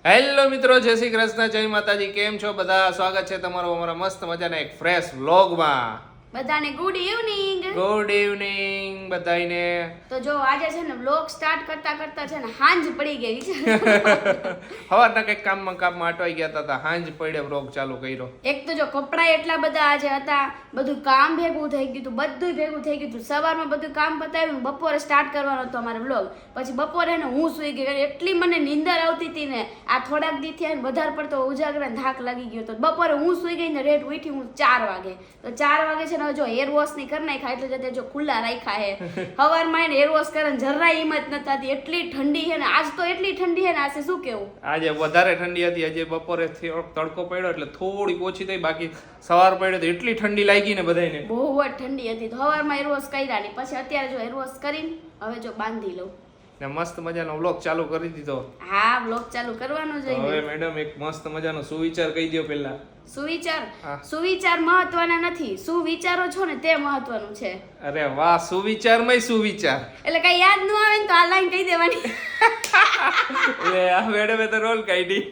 Hello મિત્રો, જય શ્રી કૃષ્ણ, જય માતાજી. કેમ છો બધા? સ્વાગત છે તમારું અમારા મસ્ત મજાના એક ફ્રેશ વ્લોગમાં. બધાને ગુડ ઇવનિંગ. ગુડ ઇવનિંગ બધાને. તો જો આજે છે ને વ્લોગ સ્ટાર્ટ કરતા કરતા છે ને હાંજ પડી ગઈ છે. સવારના કંઈક કામમાં અટવાઈ ગયા હતા, હાંજ પડે વ્લોગ ચાલુ કર્યો. એક તો જો કપડાં એટલા બધા આજે હતા, બધું કામ ભેગું થઈ ગયું હતું, બધું ભેગું થઈ ગયું હતું. સવારમાં બધું કામ પતાવ્યું, બપોરે સ્ટાર્ટ કરવાનો હતો અમારે વ્લોગ. પછી બપોરે ને હું સૂઈ ગઈ, એટલી મને નીંદર આવતી હતી ને. આ થોડાક દી થયા ને વધારે પડતો ઉજાગરા થાક લાગી ગયો હતો. બપોરે હું સૂઈ ગઈ ને રેટ ઉઠી હું 4 વાગે. તો 4 વાગે છે ને જો હેર વોશ ની કરી નાખ્યા, એટલે જતે જો ખુલ્લા રાખ્યા હે. સવારમાં એને હેર વોશ કરવાની જરાય હિંમત ન થતી, એટલી ઠંડી છે ને. આજ તો એટલી ઠંડી છે ને, આજે શું કેવું. આજે વધારે ઠંડી હતી. આજે બપોરે તડકો પડ્યો એટલે થોડી ઓછી થઈ, બાકી સવાર પડ્યો તો એટલી ઠંડી લાગી ને બધાને. બહુ જ ઠંડી હતી. તો સવારમાં હેર વોશ કર્યા નહીં, પછી અત્યારે જો હેર વોશ કરીને હવે જો બાંધી લઉં ને મસ્ત મજાનો વ્લોગ ચાલુ કરી દીધો. હા, વ્લોગ ચાલુ કરવાનો છે. હવે મેડમ એક મસ્ત મજાનો સુવિચાર કહી દો પહેલા. સુવિચાર મહત્વના નથી, શું વિચારો છો ને તે મહત્વનું છે. અરે વાહ, સુવિચારમાંય સુવિચાર. એટલે કઈ યાદ ન આવે ને તો આ લાઈન કહી દેવાની. એટલે આ મેડમે તો રોલ કાઢી.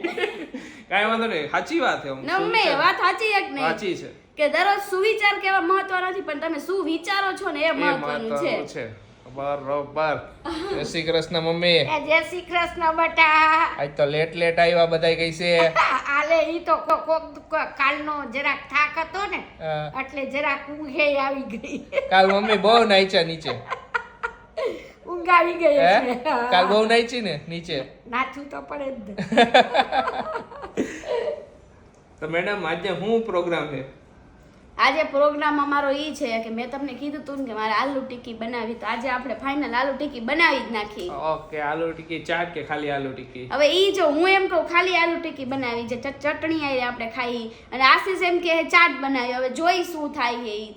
કાંઈ વાંધો નહીં, સાચી વાત છે. નમ્મે વાત સાચી એક નહીં, સાચી છે કે દરરોજ સુવિચાર કેવા મહત્વ નથી, પણ તમે શું વિચારો છો ને એ મહત્વનું છે. બરોબર. જય શ્રી કૃષ્ણ મમ્મી. જય શ્રી કૃષ્ણ બેટા. આજ તો લેટ આવ્યા બધાય કઈ છે. આલે ઈ તો કાલનો જરાક થાક હતો ને, એટલે જરાક ઊંઘે આવી ગઈ. કાલ મમ્મી બહુ નાઈચા નીચે. ઊંઘ આવી ગઈ છે. કાલ બહુ નાઈચી ને નીચે. નાચું તો પડે જ. તો મેડમ આજે શું પ્રોગ્રામ છે? આજે પ્રોગ્રામ અમારો ઈ છે કે મેં તમને કીધું તું ને કે મારે આલુ ટિક્કી બનાવી, તો આજે આપણે ફાઇનલ આલુ ટિક્કી બનાવી જ નાખી. ઓકે, આલુ ટિક્કી ચાટ કે ખાલી આલુ ટિક્કી? હવે ઈ જો હું એમ કહું ખાલી આલુ ટિક્કી બનાવી, જે ચટણી આઈ આપણે ખાઈ, અને આશીષ એમ કે ચાટ બનાવી. હવે જોઈ શું થાય છે ઈ.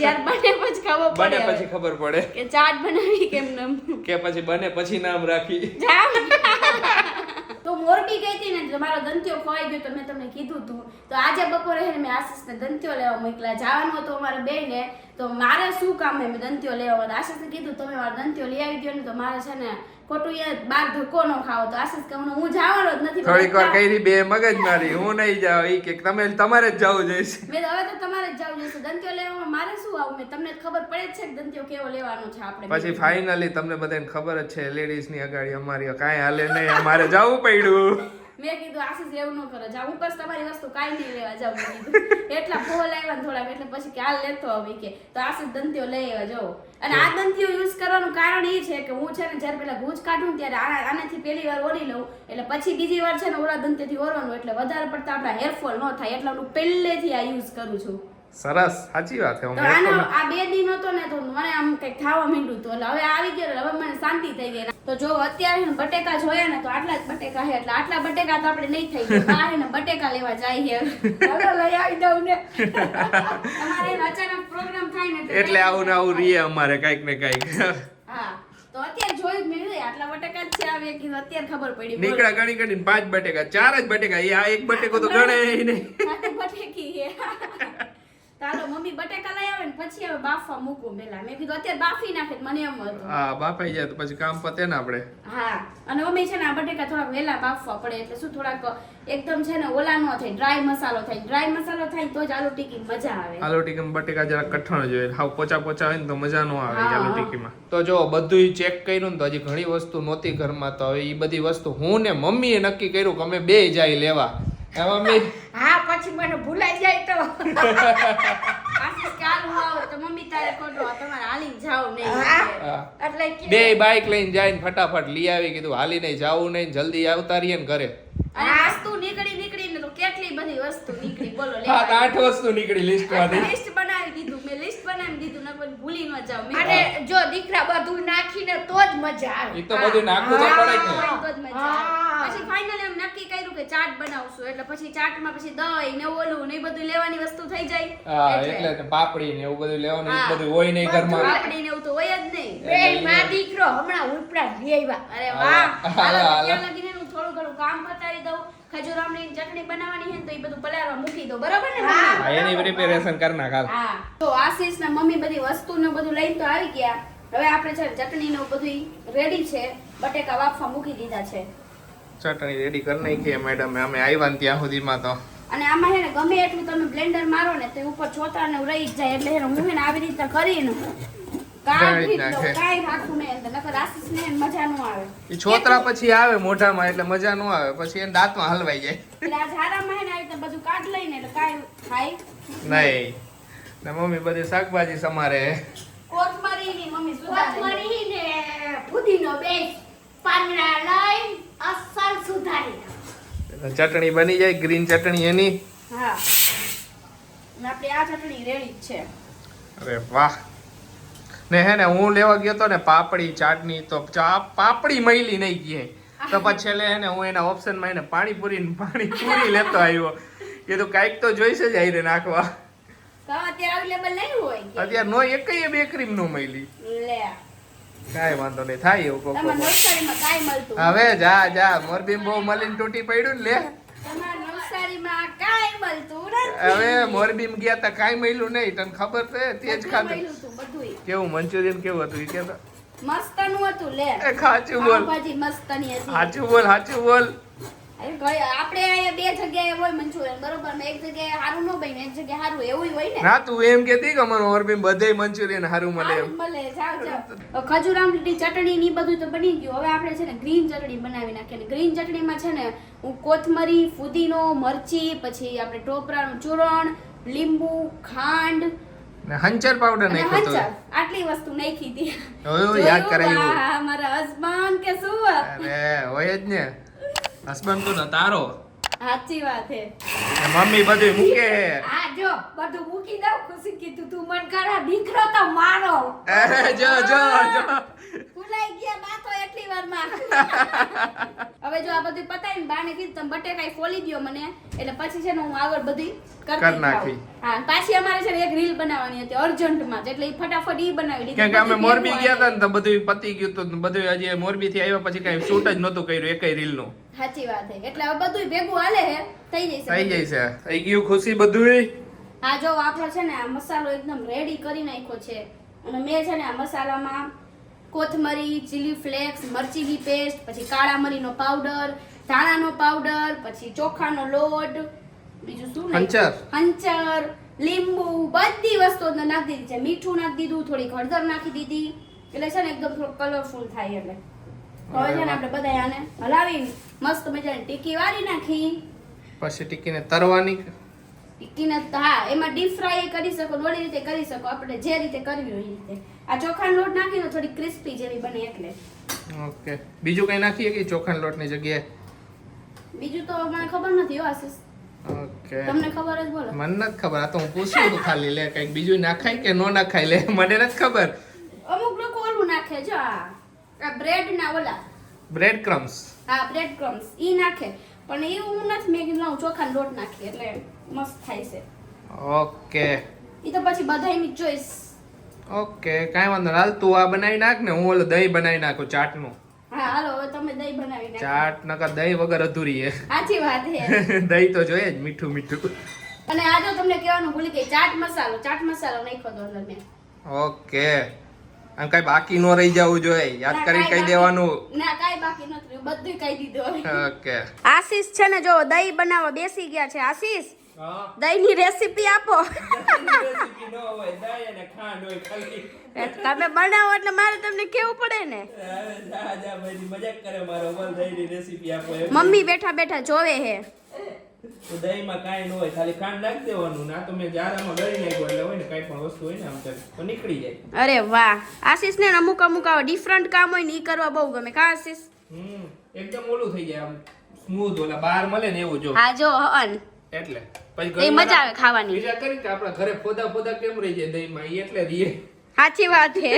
જ્યારે બને પછી ખબર પડે. બને પછી ખબર પડે કે ચાટ બનાવી કેમ નમ, કે પછી બને પછી નામ રાખી. તો મોરબી ગઈ હતી ને, મારો દંત્યો ખોવાઈ ગયો, તો મેં તમને કીધું તું. તો આજે બપોરે છે ને મેં આશીષને દંત્યો લેવા મોકલા. જવાનું હતું અમારે બેને, તો મારે શું કામ હે, મેં દંત્યો લેવા. આશીષને કીધું તમે મારો દંત્યો લઈ આવી દો ને, તો મારે છે ને ખોટું યાર બાર ધક્કો ન ખાવો. તો આશીષ કે હું જવાનો જ નથી. થોડીક વાર કઈ બે મગજ મારી, હું નહીં જાવ. ઈ કે તમારે જ જવું જોઈશે. મેં હવે તો તમારે જ જવું જોઈશે. દંત્યો લેવામાં મારે શું આવું, મેં તમને ખબર પડે જ છે કે દંત્યો કેવો લેવાનો છે આપણે. પછી ફાઇનલી તમને બધાને ખબર જ છે, લેડીઝ ની અગાડી અમારી કાંઈ હાલે નહીં, અમારે જવું પડ્યું. મેં કીધું આશીષ એવું ન કરો, જાવ બસ તમારી વસ્તુ કાંઈ નહીં લેવા જાવ. કીધું એટલા ફોલ આવ્યા ને થોડાક, એટલે પછી કે હાલ લેતો આવી કે. તો આશીષ દંત્યો લઈ આવ્યા જવો. અને આ દંત્યો યુઝ કરવાનું કારણ એ છે કે હું છે ને જ્યારે પેલા ભૂજ કાઢું ત્યારે આનાથી પહેલી વાર ઓરી લઉં, એટલે પછી બીજી વાર છે ને ઓલા દંત્યથી ઓરવાનું, એટલે વધારે પડતા આપણા હેરફોલ ન થાય, એટલે હું પહેલેથી આ યુઝ કરું છું. સરસ, સાચી વાત છે. તો આનો આ 2 દિન હતો ને, તો મને આમ કઈક ખાવા માંડ્યું હતું, એટલે હવે આવી ગયો, હવે મને શાંતિ થઈ ગઈ. તો જો અત્યારે બટેકા જોયા ને, તો આટલા જ બટેકા છે, એટલે આટલા બટેકા તો આપણે નહીં થઈ ગયા. બહાર ને બટેકા લેવા જાય છે. ચાલો લઈ આવી દઉં ને. અમારે અચાનક પ્રોગ્રામ થાય ને, એટલે આવું ને આવું રીએ અમારે કઈક ને કઈક. હા, તો અત્યારે જોયું મેં આટલા બટેકા જ છે, આવે કીધું અત્યારે ખબર પડી. નીકળા ગણી ગણીને 5 બટેકા, 4 જ બટેકા. આ એક બટેકો તો ગણે નહીં. બટેકી છે. ચાલો મમ્મી બટેકા લઈ આવે ને પછી હવે બાફવા મૂકું પેલા. મેં કીધું અત્યારે બાફી નાખે, મને એમ હતું. હા, બાફાઈ જાય તો પછી કામ પતે ને આપણે. હા, અને મમ્મી છે ને આ બટેકા થોડાક વહેલા બાફવા પડે, એટલે શું થોડાક એકદમ છે ને ઓલા નો થાય, ડ્રાય મસાલો થાય. ડ્રાય મસાલો થાય તો જ આલુ ટિક્કી મજા આવે. આલુ ટિક્કી બટેકા જરા કઠણ જોઈએ, હાવ પોચા હોય ને તો મજા ન આવે આલુ ટિક્કીમાં. તો જો બધું ચેક કર્યું ને, તો હજી ઘણી વસ્તુ નહોતી ઘરમાં. તો હવે એ બધી વસ્તુ હું ને મમ્મીએ નક્કી કર્યું કે અમે 2 જાય લેવા. મમ્મી હા, પછી મને ભૂલાઈ જાય તો. આશીષ કાલ હું આવું તો મમ્મી તારે ખોટો તમારે હાલી જાવ નહીં, એટલે 2 બાઈક લઈને જાય ફટાફટ લઈ આવી. કીધું હાલી નહીં જાવું નહીં, જલ્દી આવતા રહીએ ને ઘરે. અને વસ્તુ નીકળીને તો કેટલી બધી વસ્તુ નીકળી, બોલો. 8 વસ્તુ નીકળી લિસ્ટમાંથી. લિસ્ટ બનાવી દીધું મેં, લિસ્ટ બનાવી દીધું, ને કોઈ ભૂલી ન જાવ. અને જો દીકરા બધું નાખીને તો જ મજા આવે. ઈ તો બધું નાખવું તો પડે જ ને. તો જ મજા આવે. પછી ફાઇનલી એમ નક્કી કર્યું કે ચાટ બનાવશું, એટલે પછી ચાટમાં પછી દહીં ને ઓલું ને એ બધું લેવાની વસ્તુ થઈ જાય. હા, એટલે પાપડી ને એવું બધું લેવાનું, એ બધું હોય નહીં ઘરમાં. પાપડી ને એવું તો હોય જ નહીં. બે માં દીકરો હમણાં ઉપરા લઈ આવ્યા. અરે વાહ, હાલો ત્યાં લગીને હું થોડું ઘણું કામ પતાવી દઉં. ખજૂર આમલીની ચટણી બનાવવાની છે ને, તો એ બધું પલાળવા મૂકી દો, બરાબર ને? હા, એની પ્રિપેરેશન કરી નાખ હાલ. હા, તો આશીષ ના મમ્મી બધી વસ્તુ ને બધું લઈને તો આવી ગયા. હવે આપણે છે ચટણી ને બધું રેડી છે, બટેકા બાફવા મૂકી દીધા છે. ચટણી રેડી કરી નાખીએ મેડમ અમે આવ્યા ને ત્યાં સુધીમાં તો. અને આમાં હે ને ગમે એટલું તમે બ્લેન્ડર મારો ને તો ઉપર ચોતરાને રહી જ જાય એટલે હે ને હું હે ને આવી રીતે કરીને કાઢી જ દઉં, કાંઈ રાખું નહીં અંદર, નકર આશીષને હે ને મજા ન આવે. ઈ છોતરા પછી આવે મોઢામાં એટલે મજા ન આવે, પછી એને દાંતમાં હલવાઈ જાય. એટલે આ ઝારામાં હે ને આવી રીતે બધું કાઢ લઈને એટલે કાંઈ થાય નહીં ને મમ્મી બધી શાકભાજી સમારે. કોથમરીની મમ્મી સુધારે. કોથમરી ને ફુદીનો બે પાંદડા લઈ અસલ સુધારી નાખ. ચટણી બની જાય, ગ્રીન ચટણી એની. હા અને આપણી આ ચટણી રેડી જ છે. અરે વાહ. ને હે ને હું લેવા ગયો તો ને પાપડી ચાટની તો પાપડી મયલી નહીં ગઈ તો પછી છેલ્લે હે ને હું એના ઓપ્શનમાં એને પાણીપુરી લેતો આવ્યો. કીધું કાંઈક તો જોઈશે જ આઈને નાખવા. તો અત્યારે અવેલેબલ નહીં હોય કે? અત્યારે નો એકય બેકરી નું મયલી. લે કાંઈ વાંધો નહીં, થાય એવું કોક તમારા કોક. નવસારીમાં કાંઈ મળતું હવે જા મોરબીમાં બહુ મળીને તૂટી પડ્યું ને લે. તમારા નવસારીમાં કાંઈ મળતું નથી. હવે મોરબીમાં ગયા તા કાંઈ મળ્યું નહીં, તને ખબર છે તે જ બધું ખાધું. મળ્યું હતું, બધુંય. કેવું મંચુરિયન કેવું હતું ઈ કે તો. મસ્તનું હતું લે. એ સાચું બોલ, પાવભાજી મસ્તની હતી. સાચું બોલ. અરે આપણે અહીંયા બે જગ્યાએ હોય મંચુરિયન બરોબર ને એક જગ્યાએ સારું ન બને એક જગ્યાએ સારું એવું હોય ને. ના તું એમ કેતી કે અમારું મોરબીમાં બધેય મંચુરિયન સારું મળે એમ. મળે જાવ ખજૂર આમલીની ચટણી ની બધું તો બની ગયું. હવે આપણે છે ને ગ્રીન ચટણી બનાવી નાખીએ ને ગ્રીન ચટણીમાં છે ને હું કોથમરી, ફુદીનો, મરચી, પછી આપણે ટોપરાનું ચૂરણ, લીંબુ, ખાંડ ને હંચર પાવડર અને નાખ્યો તો. હંચર આટલી વસ્તુ નાખી હતી. ઓય યાદ કરાયું. વાહ, મારા હસબન્ડ કે શું? અરે હોય જ ને, હસબન્ડ તું ને તારો. સાચી વાત છે. ને મમ્મી બધું મૂકે. આ જો બધું મૂકી દઉં ખુશી કીધું તું મન કરા દીકરો તો મારો. જો ભૂલાઈ ગયા બા તો એટલી વારમાં. હવે જો આ બધું પતાવીને બાને કીધું તમે બટેકાઈ ફોલી દ્યો મને એટલે પછી છે ને હું આગળ બધું કર કરતી નાખી. થાઉં. હા પાછી અમારે છે ને એક રીલ બનાવવાની હતી અર્જન્ટમાં એટલે ઈ ફટાફટ ઈ બનાવી દીધી. કેમ કે અમે બધું મોરબી ભેગું ગયા હતા આવે. ને તો બધું પતી ગયું હતું, બધું હજી મોરબી થી આવ્યા પછી કઈ શૂટ જ નહોતું કર્યું એકય રીલ નું. સાચી વાત છે એટલે હવે બધું ભેગું હાલે હે થઈ જશે થઈ બધું. જાય છે, થઈ ગયું ખુશી બધું. હા જો આપણો છે ને આ મસાલો એકદમ રેડી કરી નાખ્યો છે અને મેં છે ને આ મસાલામાં કોથમરી, ચીલી ફ્લેક્સ, મરચીની પેસ્ટ, પછી કાળા મરીનો પાવડર, ધાણાનો પાવડર, પછી ચોખાનો લોટ, બીજું શું નાખ્યું? હંચર, લીંબુ, બધી વસ્તુઓ અંદર નાખી દીધી છે. મીઠું નાખી દીધું, થોડી હળદર નાખી દીધી એટલે છે ને એકદમ થોડું કલરફુલ થાય એટલે હવે છે ને આપણે બધા આને હલાવીને મસ્ત મજાની ટીકી વાળી નાખી. પછી ટીકીને તરવાની. ટીકીને હા એમાં ડીપ ફ્રાય કરી શકો, ઓલી રીતે કરી શકો, આપણે જે રીતે કરવી હોય એ રીતે. આ ચોખાનો લોટ નાખીને થોડી ક્રિસ્પી જેવી બને એટલે. ઓકે, બીજું કઈ નાખીએ કે ચોખાના લોટની જગ્યાએ? બીજું તો મને ખબર નથી હો આશીષ, ઓકે, તમને ખબર જ બોલો. મને નથી ખબર, આ તો હું પૂછ્યું હતું ખાલી. લે કઈક બીજું નાખાય કે નો નાખાય? લે મને નથી ખબર. અમુક લોકો ઓલું નાખે જો આ બ્રેડ ના ઓલા બ્રેડ ક્રમ્સ. હા બ્રેડ ક્રમ્સ ઈ નાખે પણ એ હું નથી, મેં કીધું હું ચોખાનો લોટ નાખી એટલે મસ્ત થાય છે. ઓકે ઈ તો પછી બધાયની ચોઈસ. ઓકે કાંઈ વાંધો નહીં. હાલ તું આ બનાવી નાખ ને હું ઓલું દહીં બનાવી નાખું ચાટનું. હા હાલો હવે તમે દહીં બનાવી નાખો. ચાટ નકર દહીં વગર અધૂરી હે. સાચી વાત છે. દહીં તો જોઈએ જ, મીઠું મીઠું. અને આ જો તમને કહેવાનું ભૂલી ગઈ, ચાટ મસાલો નાખ્યો તો અંદર મેં. ઓકે, આમ કઈ બાકી નો રહી જવું જોઈએ, યાદ ના, કરીને કાંઈ કહી દેવાનું. ના કાઈ બાકી નથી રહ્યું, બધું કહી દીધું. ઓકે આશીષ છે ને જો દહીં બનાવવા બેસી ગયા છે. આશીષ દહીંની રેસીપી આપો. તમે બનાવો એટલે મારે તમને કેવું પડે ને. મમ્મી બેઠા બેઠા જોવે હે. દહીંમાં કાંઈ ન હોય, ખાલી ખાંડ નાખી દેવાનું. ના તો મેં જારામાં ગળી નાખ્યું એટલે હોય ને કાંઈ પણ વસ્તુ હોય ને આમ તો નીકળી જાય. અરે વાહ આશીષ ને અમુક આવા ડિફરન્ટ કામ હોય ને ઈ કરવા બહુ ગમે. કા આશીષ? એકદમ ઓલું થઈ જાય આમ સ્મૂથ, ઓલા બહાર મળે ને એવું. જો હા જો હન એટલે પછી એ ઘણી મજા વાર આવે ખાવાની. બીજા કરી કે આપણા ઘરે ફોદા કેમ રહી જાય દહીંમાં, ઈ એટલે રીએ. સાચી વાત છે.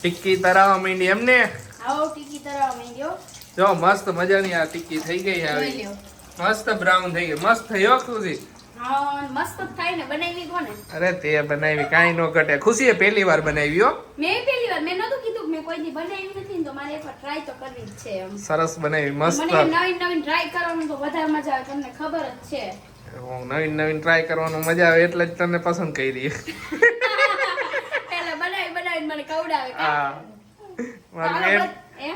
ટિક્કી તરાવા માંડી એમને. આવો ટીકી તરવા માંડ્યો. જો મસ્ત મજાની આ ટિક્કી થઈ ગઈ જોઈ આવી, લ્યો. મસ્ત બ્રાઉન થઈ ગઈ, મસ્ત થયો ખુશી. હા મસ્ત થાય ને. બનાવી કોને? અરે તે બનાવી કાંઈ નો ઘટે. ખુશીએ પહેલી વાર બનાવી હો. મેં પહેલી વાર, મેં નતું કીધું કે મેં કોઈ દી બનાવી નથી ને તો મારે એકવાર ટ્રાય તો કરવી જ છે એમ. સરસ બનાવી, મસ્ત. મને નવીન ટ્રાય કરવાનું તો વધારે મજા આવે, તમને ખબર જ છે. નવીન ટ્રાય કરવાનું મજા આવે એટલે જ તને પસંદ કરી. એટલે બનાવીને મને કવડાવે. હા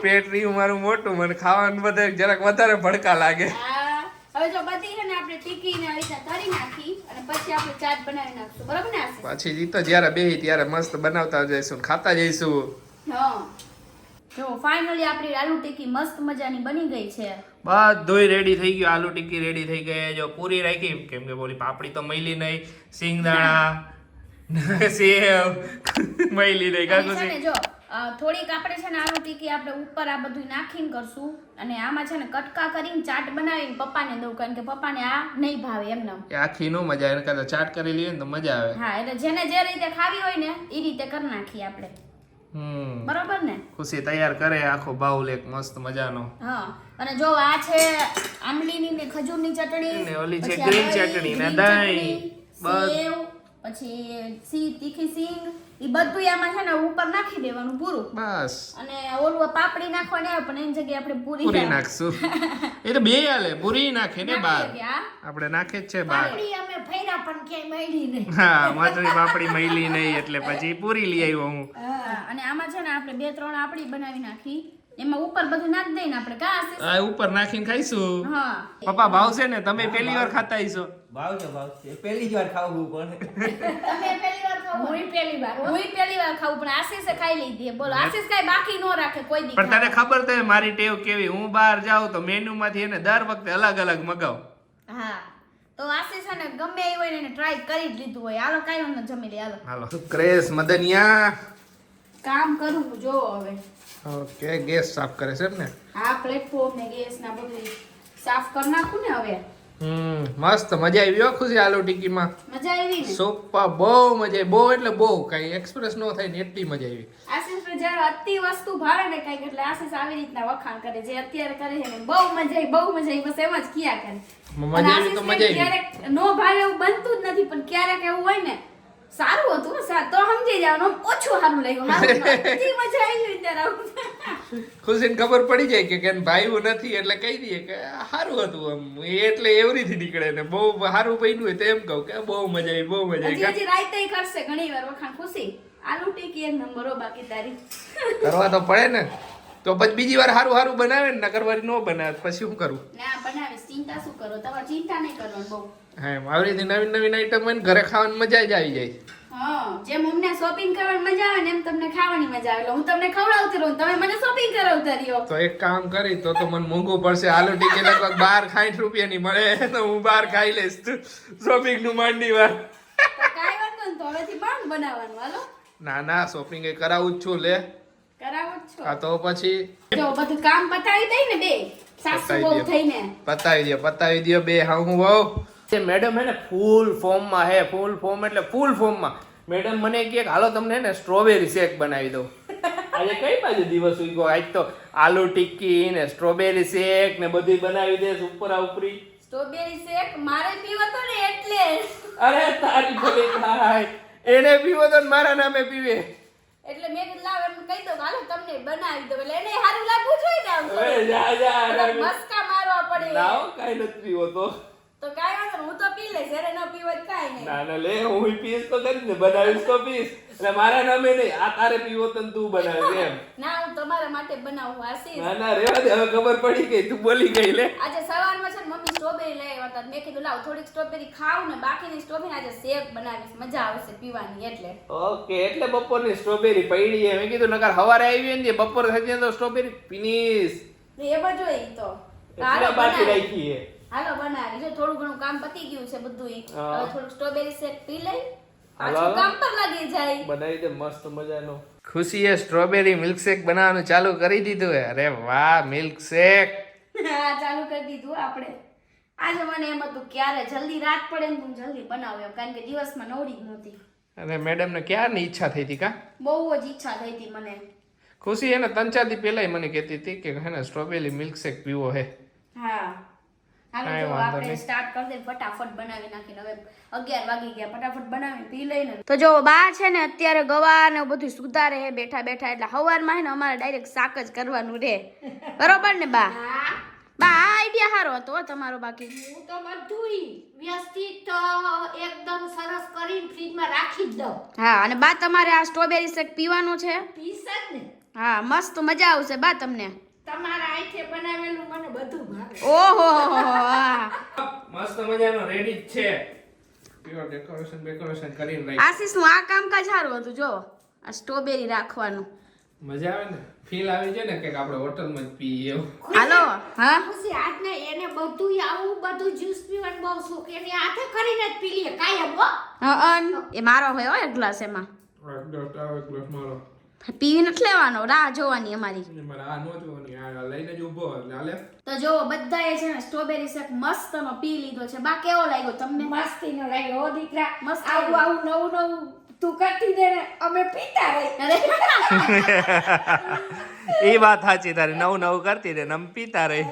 પેટ રહ્યું મારું મોટું, મને ખાવાનું બધે જરાક વધારે ભડકા લાગે. હા, હવે જો બધી છે ને આપણે ટીકીને આવી રીતે તળી નાખી અને પછી આપણે ચાટ બનાવી નાખશું, બરાબર ને આશી? પછી ઈ તો જ્યારે બેહી ત્યારે મસ્ત બનાવતા જઈશું, ખાતા જઈશું. હા, જો ફાઇનલી આપણી આલુ ટીકી મસ્ત મજાની બની ગઈ છે. બધુંય રેડી થઈ ગયું, આલુ ટિક્કી રેડી થઈ ગઈ. જો પૂરી રાખી કેમ કે બોલી પાપડી તો મયલી નહીં, સિંગદાણા સેવ મયલી નહીં. અને છે ને જો થોડીક આપણે છે ને આલુ ટીકી આપણે ઉપર આ બધું નાખીને કરશું અને આમાં છે ને કટકા કરીને ચાટ બનાવીને પપ્પાને દઉં, કારણ કે પપ્પાને આ નહીં ભાવે એમને. એ આખી નો મજા આવે, કરતા ચાટ કરી લઈએ ને તો મજા આવે. હા, એટલે જેને જે રીતે ખાવી હોય ને એ રીતે કરી નાખીએ આપણે. બરોબર ને? ખુશી તૈયાર કરે આખો બાઉલ એક મસ્ત મજાનો. હા, અને જો આ છે આંબલીની ને ખજૂરની ચટણી ને ઓલી છે પછી આ ગ્રીન દહીં, ચટણી ને ગ્રીન દહીં, ચટણી, સેવ, પછી તીખી સિંગ, એ બધું આમાં છે ને ઉપર નાખી દેવાનું પૂરું. બસ અને ઓલું પાપડી નાખવાની આવે પણ એની જગ્યાએ આપણે પૂરી નાખશું. એ તો બે હાલે, પૂરી નાખે ને બાર, નાખીએ. આપણે નાખે જ છે બાર. પાપડી અમે ફેરા પણ ક્યાંય મળી નહીં. હા, મારી પાપડી મયલી નહીં એટલે પછી પૂરી લઈ આવ્યો હું. હા, અને આમાં છે ને આપણે 2-3 આપડી બનાવી નાખી, એમાં ઉપર બધું નાખી દઈને આપણે કાશે. આ ઉપર નાખીને ખાઈશું. હા, પપ્પા ભાવશે ને? તમે પહેલી વાર ખાતા હશો. ભાવશે પહેલી જ વાર ખાવું પણ તમે પહેલી વાર ખાવ? હું પહેલી વાર ખાવું, પણ આશીષે ખાઈ લીધી. બોલો, આશીષ કાંઈ બાકી ન રાખે કોઈ દી. પણ તને ખબર તો મારી ટેવ કેવી, હું બહાર જાઉં તો મેનુ માંથી એને દર વખતે અલગ અલગ મગાવ. હા, તો આશીષ છે ને ગમે એ હોય ને એને ટ્રાય કરી જ લીધું હોય. હાલો કાંઈ વાંધો નહીં, જમી લે હાલો. હાલો ક્રેશ મદનિયા. કામ કરું જો હવે. ઓકે, ગેસ સાફ કરે છે એમ ને? આ પ્લેટફોર્મ ને ગેસ ના બધું સાફ કરી નાખું ને હવે. મસ્ત મજા આવી હો ખુશી આલુ ટિક્કીમાં. મજા આવી ને? સોપા બહુ મજા આવી, બહુ એટલે બહુ, કઈ એક્સપ્રેસ નો થાય ને એટલી મજા આવી. આશીષ ને જ્યારે અતિ વસ્તુ ભાવે ને કઈક એટલે આશીષ આવી રીતના વખાણ કરે, જે અત્યારે કરે છે ને બહુ મજા આવી, બહુ મજા આવી, બસ એમ જ કિયા કરે. મજા આવી તો મજા આવી. ક્યારેક નો ભાવે એવું બનતું જ નથી, પણ ક્યારેક એવું હોય ને સારું હતું તો સમજી જવાનું, ઓછું સારું લાગ્યું, સારું મજા આવી ત્યારે આવું. ખુશીને ખબર પડી જાય કે કેન ભાઈવું નથી એટલે કહી દઈએ કે સારું હતું આમ, એટલે એવરીથી નીકળે ને બહુ સારું બન્યું હોય તો એમ કહું કે બહુ મજા આવી, બહુ મજા આવી. હજી રાઈતે કરશે ઘણી વાર વખાણ ખુશી. આલુ ટીકી એક નંબર હો, બાકી તારી કરવા તો પડે ને, તો પછી બીજી વાર સારું સારું બનાવે ને, નકર વારી નો બનાવે પછી શું કરું? ના બનાવીશ, ચિંતા શું કરો, તમારે ચિંતા નહીં કરવાની બહુ. હા, એમ આવી રીતે નવીન નવીન આઈટમ હોય ને ઘરે ખાવાની મજા જ આવી જાય. હા, જેમ અમને શોપિંગ કરવાની મજા આવે ને એમ તમને ખાવાની મજા આવે. એટલે હું તમને ખવડાવતી રહું, તમે મને શોપિંગ કરાવતા રહ્યો. તો એક કામ કરી તો મને મોંઘું પડશે. આલુ ટિક્કી લગભગ 12-60 રૂપિયાની મળે તો હું બહાર ખાઈ લઈશ શોપિંગ નું માંડી વાર. તો કાંઈ વાંધો નહીં, તો હવેથી બંધ બનાવવાનું. હાલો ના ના, શોપિંગ એ કરાવું જ છું. લે કરાવો જ છો. આ તો પછી જો બધું કામ પતાવી દઈ ને બે સાસુ બહુ થઈને. પતાવી દો બે હા હું વહુ. મેડમ હે ને ફૂલ ફોર્મ માં હે, ફૂલ ફોર્મ એટલે ફૂલ ફોર્મ માં. મેડમ મને કે હાલો તમને ને સ્ટ્રોબેરી શેક બનાવી દઉં. આજે કઈ બાજુ દિવસ ઉગ્યો, આજ તો આલુ ટિક્કી ને સ્ટ્રોબેરી શેક ને બધું બનાવી દે ઉપરા ઉપરી. સ્ટ્રોબેરી શેક મારે પીવો તો ને એટલે. અરે તારી ભલી થાય, એને પીવો તો મારા નામે પીવે. એટલે મેં કીધું લાવ એમ કહી દઉં હાલો તમને બનાવી દઉં, એટલે એને સારું લાગવું જોઈએ ને આમ તો. હવે જા મસ્કા મારવા પડે. લાવ કાઈ નથી પીવો તો કાંઈ વાંધો નહીં, હું તો પી લઈશ, એને ન પીવો તો કાંઈ નહીં. ના લે હું પીસ તો કરી ને બનાવીશ તો પીસ, એટલે મારા નામે નહીં, આ તારે પીવો તો તું બનાવે એમ. ના, હું તમારા માટે બનાવું આશીષ. ના રેવા દે, હવે ખબર પડી ગઈ, તું બોલી ગઈ. લે આજે સવારમાં છે ને મમ્મી સ્ટ્રોબેરી લઈ આવ્યા હતા, મેં કીધું લાવ થોડીક સ્ટ્રોબેરી ખાવ ને બાકીની સ્ટ્રોબેરી આજે શેક બનાવીશ, મજા આવશે પીવાની એટલે. ઓકે, એટલે બપોરની સ્ટ્રોબેરી પડી છે. મેં કીધું નકર હવારે આવી ને બપોર થઈ તો સ્ટ્રોબેરી પીનીશ એ બધું ઈ તો એટલે બાકી રાખી છે. હાલો બનાવી જો, થોડું ઘણું કામ પતી ગયું છે બધું. હવે થોડું સ્ટ્રોબેરી શેક પી લઈ, હાલો, પાછું કામ પર લાગી જાય. બનાવી દે મસ્ત મજાનો. ખુશીએ સ્ટ્રોબેરી મિલ્કશેક બનાવવાનું ચાલુ કરી દીધું. અરે વાહ, મિલ્કશેક હા ચાલુ કરી દીધું આપણે. આજે મને એમ હતું ક્યારે જલ્દી રાત પડે ને હું જલ્દી બનાવું એમ, કારણ કે દિવસમાં નવરી જ નહોતી. અને મેડમ ને ક્યારની ઈચ્છા થઈ હતી કા? બહુ જ ઈચ્છા થઈ હતી મને. ખુશી એને 3-4 દી પહેલા મને કહેતી હતી કે હે ને સ્ટ્રોબેરી મિલ્કશેક પીવો હે. હા હાલો કાંઈ જો વાંધો આપણે નહીં. સ્ટાર્ટ કરી દઈએ, ફટાફટ બનાવી નાખીને. હવે 11 વાગી ગયા, ફટાફટ બનાવી પી લઈને. તો જો બા છે ને અત્યારે ગવા ને બધું સુધારે હે બેઠા બેઠા, એટલે હવારમાં હે ને અમારે ડાયરેક્ટ શાક જ કરવાનું રે. બરોબર ને બા? બા આ આઈડિયા સારો હતો હો તમારો. બાકી હું તો બધુંય વ્યવસ્થિત એકદમ સરસ કરીને ફ્રીજમાં રાખી જ દઉં. હા, અને બા તમારે આ સ્ટ્રોબેરી શેક પીવાનો છે? પીસ જ ને. હા મસ્ત મજા આવશે બા તમને. તમારા હાથે બનાવેલું મને બધું ભાવે. ઓહો હા. મસ્ત મજાનો રેડી જ છે. પ્યોર ડેકોરેશન કરીને રાખ. આશીષ નું આ કામકાજ સારું હતું જો આ સ્ટ્રોબેરી રાખવાનું. મજા આવે ને, ફીલ આવી છે ને કે આપણે હોટલમાં જ પીએ એવું. હાલો હા ખુશી આજને એને બધું આવું બધું જ્યુસ પીવાનું બહુ શોખ એની હાથે કરીને જ પી લે કાયમ હો. એ મારો હોય હો એક ગ્લાસ એમાં ગ્લાસ મારો. પી નથી લેવાનો રાહ જોવાની અમારી. મારે આ નો જોવાની, આ લઈને જ ઊભો એટલે હાલે. તો જો બધાએ છે ને સ્ટ્રોબેરી શેક મસ્તનો પી લીધો છે. બા કેવો લાગ્યો તમને? મસ્તી નો લાગ્યો હો દીકરા. મસ્ત આવું આવું નવું નવું તું કરતી દે ને અમે પીતા રહી. એ વાત સાચી તારી, નવું નવું કરતી રહે ને આમ પીતા રહી.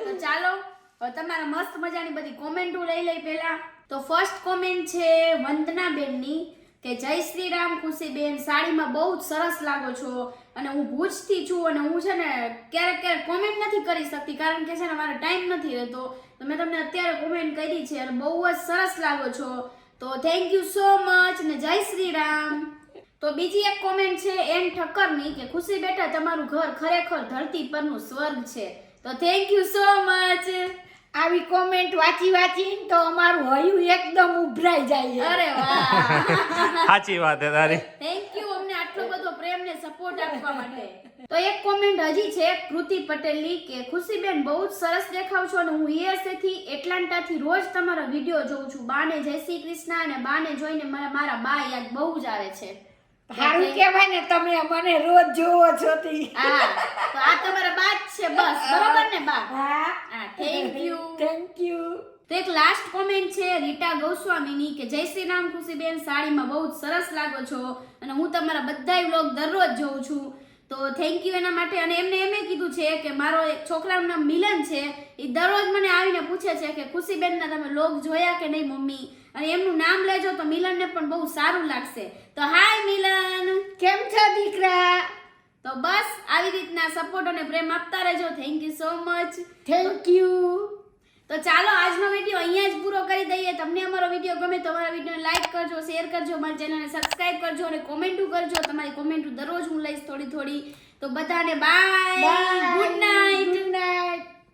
તો ચાલો હવે તમારા મસ્ત મજાની બધી કોમેન્ટો લઈ લઈ પહેલા. તો ફર્સ્ટ કોમેન્ટ છે વંદનાબેનની કે જય શ્રી રામ ખુશીબેન, સાડીમાં બહુ જ સરસ લાગો છો અને હું ભુજથી છું અને હું છે ને ક્યારેક કોમેન્ટ નથી કરી શકતી કારણ કે છે ને મારો ટાઈમ નથી રહેતો. તો મેં તમને અત્યારે કોમેન્ટ કરી છે અને બહુ જ સરસ લાગો છો. તો થેન્ક યુ સો મચ ને જય શ્રી રામ. તો બીજી એક કોમેન્ટ છે એન ઠક્કરની કે ખુશી બેટા તમારું ઘર ખરેખર ધરતી પરનું સ્વર્ગ છે. તો થેન્ક યુ સો મચ. આવી કોમેન્ટ વાંચી વાંચી તો અમારું હયું એકદમ ઉભરાઈ જાય. અરે વાહ સાચી વાત છે તારી. થેન્ક યુ અમને આટલો બધો પ્રેમ ને સપોર્ટ આપવા માટે. તો એક કોમેન્ટ હજી છે કૃતિ પટેલની કે ખુશીબેન બહુ જ સરસ દેખાવ છો અને હું USA થી એટલાન્ટાથી રોજ તમારા વિડીયો જોઉં છું. બાને જય શ્રી કૃષ્ણ અને બાને જોઈને મારા બા યાદ બહુ જ આવે છે. સારું કહેવાય ને તમે મને રોજ જોવો છો તી. હા તો આ તમારા બા જ છે બસ બરોબર ને બા? હા હા થેન્ક યુ. Thank you. તો એક લાસ્ટ કોમેન્ટ છે રીટા ગોસ્વામીની કે જય શ્રી રામ ખુશીબેન, સાડીમાં બહુ જ સરસ લાગો છો અને હું તમારા બધાય વ્લોગ દરરોજ જોઉં છું. તો થેન્ક યુ એના માટે. અને એમને એમ કીધું છે કે મારો એક છોકરાનું નામ મિલન છે, એ દરરોજ મને આવીને પૂછે છે કે ખુશીબેનના તમે વ્લોગ જોયા કે નહીં મમ્મી, અને એમનું નામ લેજો તો મિલનને પણ બહુ સારું લાગશે. તો હાય મિલન, કેમ છો દીકરા? તો બસ આવી રીતના સપોર્ટ અને પ્રેમ આપતા રહેજો. Thank you so much. Thank you. તો ચાલો આજનો વિડીયો અહીંયા જ પૂરો કરી દઈએ. તમને અમારો વિડીયો ગમે તો અમારા વિડીયોને લાઈક કરજો, શેર કરજો, અમારી ચેનલને સબસ્ક્રાઇબ કરજો અને કોમેન્ટો કરજો. તમારી કોમેન્ટો દરરોજ હું લઈશ થોડી થોડી. તો બધાને bye, good night. Good night.